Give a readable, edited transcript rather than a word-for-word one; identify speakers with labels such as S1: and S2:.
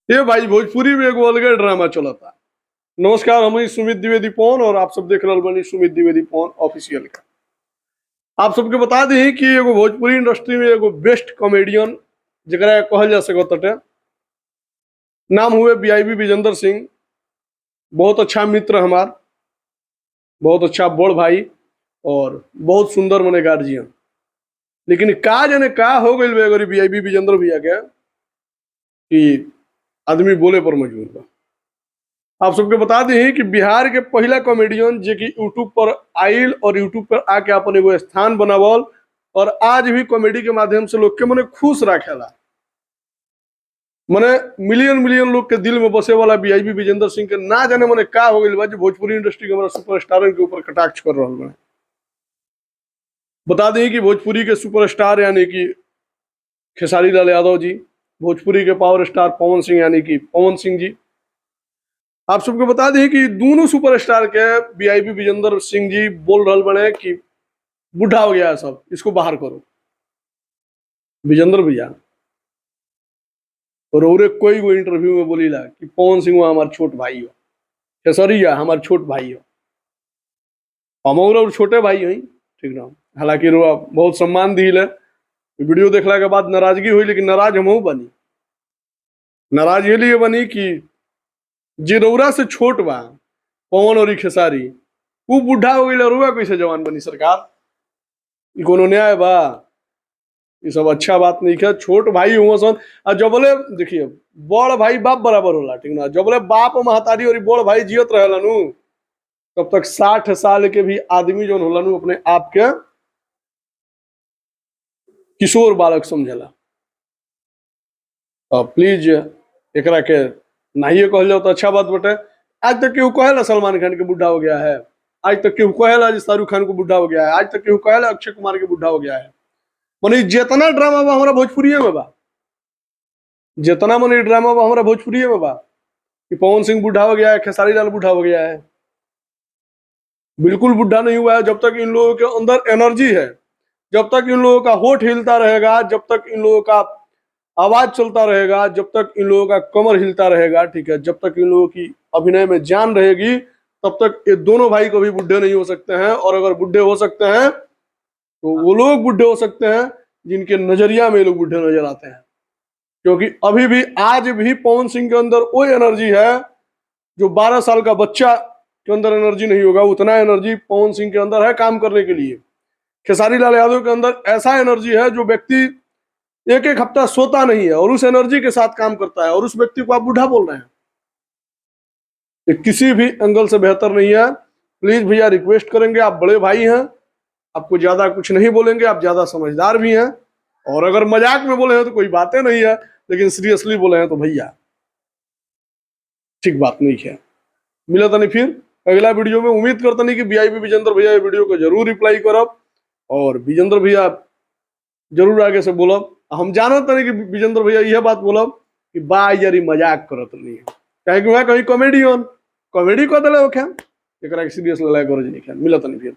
S1: ये भाई भोजपुरी में एगो अलगे ड्रामा चलता। नमस्कार, हम सुमित द्विवेदी पवन और आप सब देख रहल बानी सुमित द्विवेदी पवन ऑफिशियल का। आप सबके बता दी कि एगो भोजपुरी इंडस्ट्री में एगो बेस्ट कॉमेडियन जरा कहल जा सकता, नाम हुए बीआईबी विजेंद्र सिंह। बहुत अच्छा मित्र हमार, बहुत अच्छा बड़ भाई और बहुत सुंदर मने गार्जियन। लेकिन का जाने का हो गई अगर बीआईबी विजेंद्र भैया के कि आदमी बोले पर मजबूर बा। आप सबके बता दें कि बिहार के पहला कॉमेडियन जो कि यूट्यूब पर आयल और यूट्यूब पर आके अपन एगो स्थान बनावल और आज भी कॉमेडी के माध्यम से लोग के मने खुश रखेला। मने मिलियन मिलियन लोग के दिल में बसे वाला बीआईबी विजेंद्र सिंह के ना जाने मने का हो गई बा जो भोजपुरी इंडस्ट्री के हमारा सुपरस्टार के ऊपर कटाक्ष कर रहा है। बता दें कि भोजपुरी के सुपरस्टार यानी कि खेसारी लाल यादव जी, भोजपुरी के पावर स्टार पवन सिंह यानी कि पवन सिंह जी। आप सबको बता दें कि दोनों सुपरस्टार के बीआईबी विजेंद्र सिंह जी बोल रहे बने कि बूढ़ा हो गया है सब, इसको बाहर करो। विजेंद्र भैया और कोई वो इंटरव्यू में बोली ला कि पवन सिंह हमारे छोट भाई हो, खेसरिया हमारे छोट भाई हो, हम और छोटे भाई हैं, ठीक ना। हालांकि बहुत सम्मान दी है। वीडियो देखला के बाद नाराजगी हुई, लेकिन नाराज हम बनी। नाराज ये लिए बनी कि जे रौरा से छोट बा पवन और खेसारी, वो बूढ़ा हो गई, रउआ कैसे जवान बनी सरकार? कोनो न्याय बा? ये सब अच्छा बात नहीं है। छोट भाई हुआ सन और जब बोले देखिए बड़ भाई बाप बराबर होला, ठीक ना। जब बोले बाप महतारी और बड़ भाई जियत रहेला नु, तब तक 60 साल के भी आदमी जो होला नु अपने आप के किशोर बालक समझेला। प्लीज एकरा के नहीं कहल जाओ तो अच्छा बात बटे। आज तक केहू कहेला सलमान खान के बूढ़ा हो गया है, आज तक केहू कहेला शाहरुख खान को बूढ़ा हो गया है, आज तक केहू कहेला अक्षय कुमार के बूढ़ा हो गया है। मने जितना ड्रामा बा हमारा भोजपुरी में बा, जितना मने ड्रामा बा हमारा भोजपुरी में बा कि पवन सिंह बूढ़ा हो गया है, खेसारी लाल बूढ़ा हो गया है। बिल्कुल बूढ़ा नहीं हुआ है। जब तक इन लोगों के अंदर एनर्जी है, जब तक इन लोगों का होठ हिलता रहेगा, जब तक इन लोगों का आवाज चलता रहेगा, जब तक इन लोगों का कमर हिलता रहेगा, ठीक है, जब तक इन लोगों की अभिनय में जान रहेगी, तब तक ये दोनों भाई कभी बूढ़े नहीं हो सकते हैं। और अगर बूढ़े हो सकते हैं तो वो लोग बूढ़े हो सकते हैं जिनके नजरिया में लोग बूढ़े नजर आते हैं। क्योंकि अभी भी आज भी पवन सिंह के अंदर वो एनर्जी है जो 12 साल का बच्चा के अंदर एनर्जी नहीं होगा, उतना एनर्जी पवन सिंह के अंदर है काम करने के लिए। खेसारी लाल यादव के अंदर ऐसा एनर्जी है जो व्यक्ति एक एक हफ्ता सोता नहीं है और उस एनर्जी के साथ काम करता है, और उस व्यक्ति को आप बूढ़ा बोल रहे हैं। ये किसी भी एंगल से बेहतर नहीं है। प्लीज भैया रिक्वेस्ट करेंगे, आप बड़े भाई हैं, आपको ज्यादा कुछ नहीं बोलेंगे, आप ज्यादा समझदार भी हैं। और अगर मजाक में बोले हैं तो कोई बातें नहीं है, लेकिन सीरियसली बोले हैं तो भैया ठीक बात नहीं है। मिला था नहीं फिर अगला वीडियो में। उम्मीद करता नहीं कि बीआईबी विजेंद्र भैया ये वीडियो को जरूर रिप्लाई करब और विजेंद्र भैया जरूर आगे से बोलब। हम जानत नहीं कि विजेंद्र भैया यह बात बोलब कि बा यारी मजाक करत नहीं है, कहीं कॉमेडियन कॉमेडी कर दिले सीरियस लड़ाई गरज नहीं। मिलत नहीं फिर।